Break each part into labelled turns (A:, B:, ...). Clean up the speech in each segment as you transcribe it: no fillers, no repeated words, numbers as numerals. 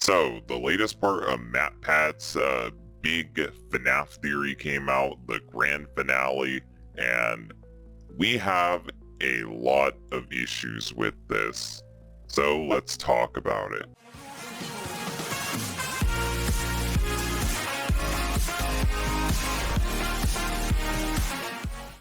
A: So, the latest part of MatPat's big Fnaf theory came out, the grand finale, and we have a lot of issues with this. So, let's talk about it.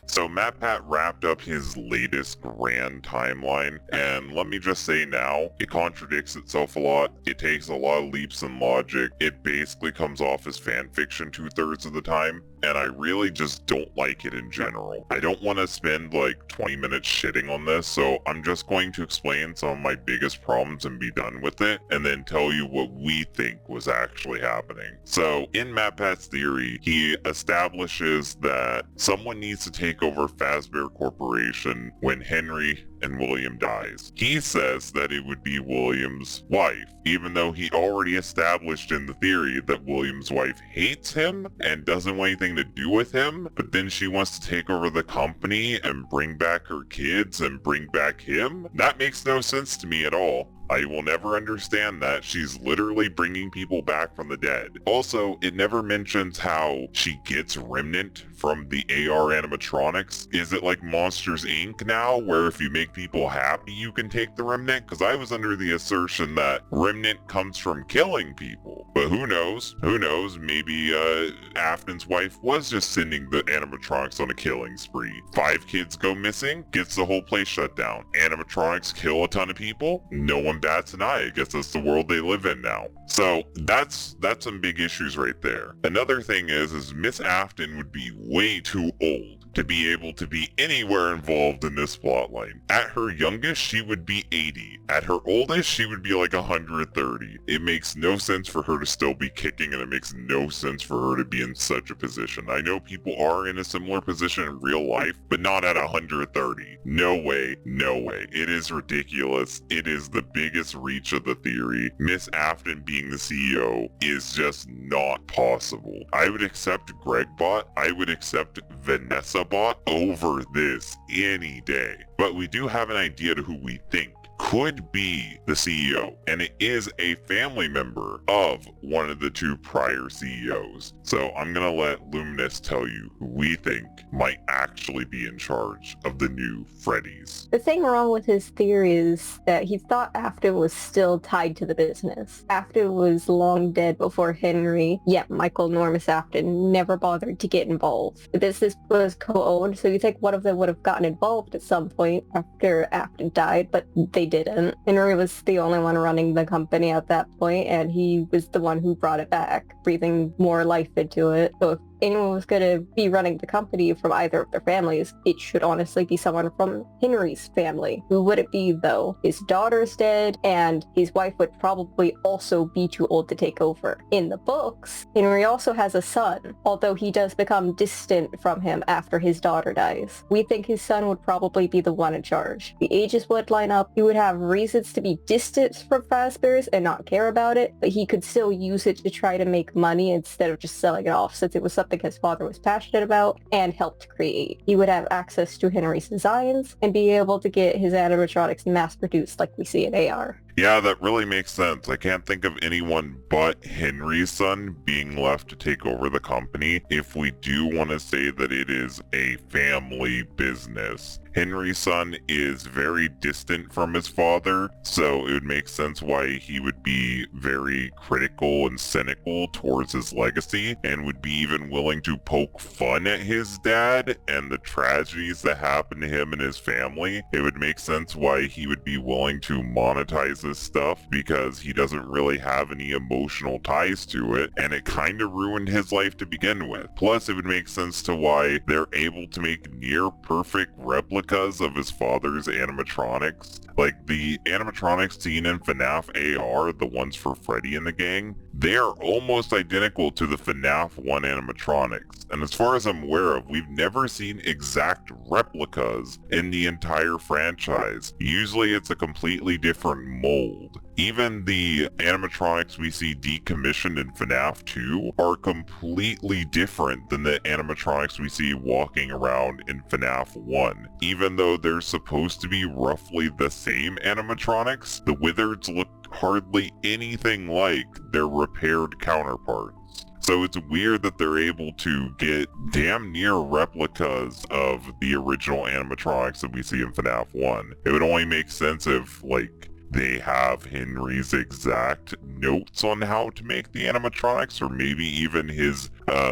A: So MatPat wrapped up his latest grand timeline, and let me just say now, it contradicts itself a lot. It takes a lot of leaps in logic. It basically comes off as fanfiction 2/3 of the time, and I really just don't like it in general. I don't want to spend like 20 minutes shitting on this, so I'm just going to explain some of my biggest problems and be done with it, and then tell you what we think was actually happening. So in MatPat's theory, he establishes that someone needs to take over Fazbear Corporation when Henry and William dies. He says that it would be William's wife, even though he already established in the theory that William's wife hates him and doesn't want anything to do with him, but then she wants to take over the company and bring back her kids and bring back him? That makes no sense to me at all. I will never understand that. She's literally bringing people back from the dead. Also, it never mentions how she gets Remnant from the AR animatronics. Is it like Monsters Inc. now, where if you make people happy, you can take the Remnant? Because I was under the assertion that Remnant comes from killing people. But who knows? Who knows? Maybe Afton's wife was just sending the animatronics on a killing spree. 5 kids go missing, gets the whole place shut down. Animatronics kill a ton of people, no one bats an eye. I guess that's the world they live in now. So that's some big issues right there. Another thing is Miss Afton would be way too old to be able to be anywhere involved in this plotline. At her youngest, she would be 80. At her oldest, she would be like 130. It makes no sense for her to still be kicking, and it makes no sense for her to be in such a position. I know people are in a similar position in real life, but not at 130. No way, no way. It is ridiculous. It is the biggest reach of the theory. Miss Afton being the CEO is just not possible. I would accept Gregbot. I would accept Vanessa Bot over this any day. But we do have an idea to who we think could be the CEO, and it is a family member of one of the 2 prior CEOs. So I'm gonna let Luminous tell you who we think might actually be in charge of the new Freddy's.
B: The thing wrong with his theory is that he thought Afton was still tied to the business. Afton was long dead before Henry, yet Michael nor Miss Afton never bothered to get involved. The business was co-owned, so you think one of them would have gotten involved at some point after Afton died, but they didn't. Henry was the only one running the company at that point, and he was the one who brought it back, breathing more life into it. So if anyone was going to be running the company from either of their families, it should honestly be someone from Henry's family. Who would it be, though? His daughter's dead, and his wife would probably also be too old to take over. In the books, Henry also has a son, although he does become distant from him after his daughter dies. We think his son would probably be the one in charge. The ages would line up. He would have reasons to be distant from Fazbear's and not care about it, but he could still use it to try to make money instead of just selling it off, since it was something his father was passionate about and helped create. He would have access to Henry's designs and be able to get his animatronics mass-produced like we see in AR.
A: Yeah, that really makes sense. I can't think of anyone but Henry's son being left to take over the company if we do want to say that it is a family business. Henry's son is very distant from his father, so it would make sense why he would be very critical and cynical towards his legacy, and would be even willing to poke fun at his dad and the tragedies that happened to him and his family. It would make sense why he would be willing to monetize this stuff, because he doesn't really have any emotional ties to it, and it kind of ruined his life to begin with. Plus, it would make sense to why they're able to make near perfect replicas of his father's animatronics. Like the animatronics seen in Fnaf AR, the ones for Freddy and the gang, they are almost identical to the Fnaf 1 animatronics. And as far as I'm aware of, we've never seen exact replicas in the entire franchise. Usually it's a completely different mold mold. Even the animatronics we see decommissioned in FNAF 2 are completely different than the animatronics we see walking around in FNAF 1. Even though they're supposed to be roughly the same animatronics, the Wizards look hardly anything like their repaired counterparts. So it's weird that they're able to get damn near replicas of the original animatronics that we see in FNAF 1. It would only make sense if, like, they have Henry's exact notes on how to make the animatronics, or maybe even his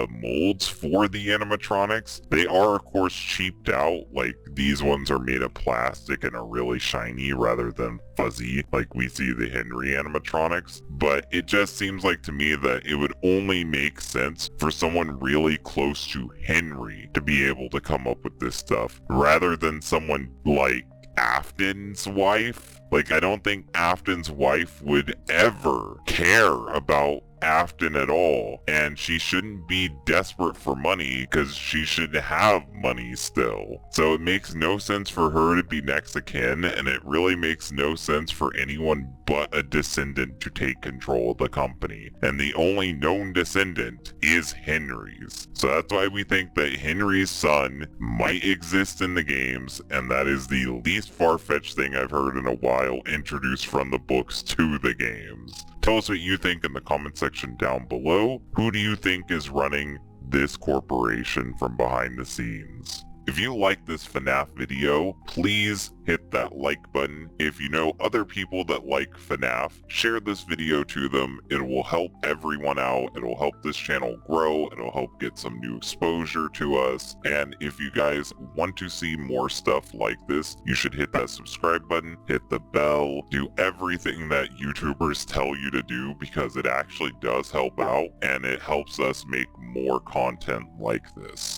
A: molds for the animatronics. They are, of course, cheaped out. Like, these ones are made of plastic and are really shiny rather than fuzzy like we see the Henry animatronics. But it just seems like to me that it would only make sense for someone really close to Henry to be able to come up with this stuff, rather than someone like Afton's wife. Like, I don't think Afton's wife would ever care about Afton at all, and she shouldn't be desperate for money because she should have money still. So it makes no sense for her to be next of kin, and it really makes no sense for anyone but a descendant to take control of the company. And the only known descendant is Henry's. So that's why we think that Henry's son might exist in the games, and that is the least far-fetched thing I've heard in a while introduced from the books to the games. Tell us what you think in the comment section down below. Who do you think is running this corporation from behind the scenes? If you like this FNAF video, please hit that like button. If you know other people that like FNAF, share this video to them. It will help everyone out. It'll help this channel grow. It'll help get some new exposure to us. And if you guys want to see more stuff like this, you should hit that subscribe button, hit the bell, do everything that YouTubers tell you to do, because it actually does help out and it helps us make more content like this.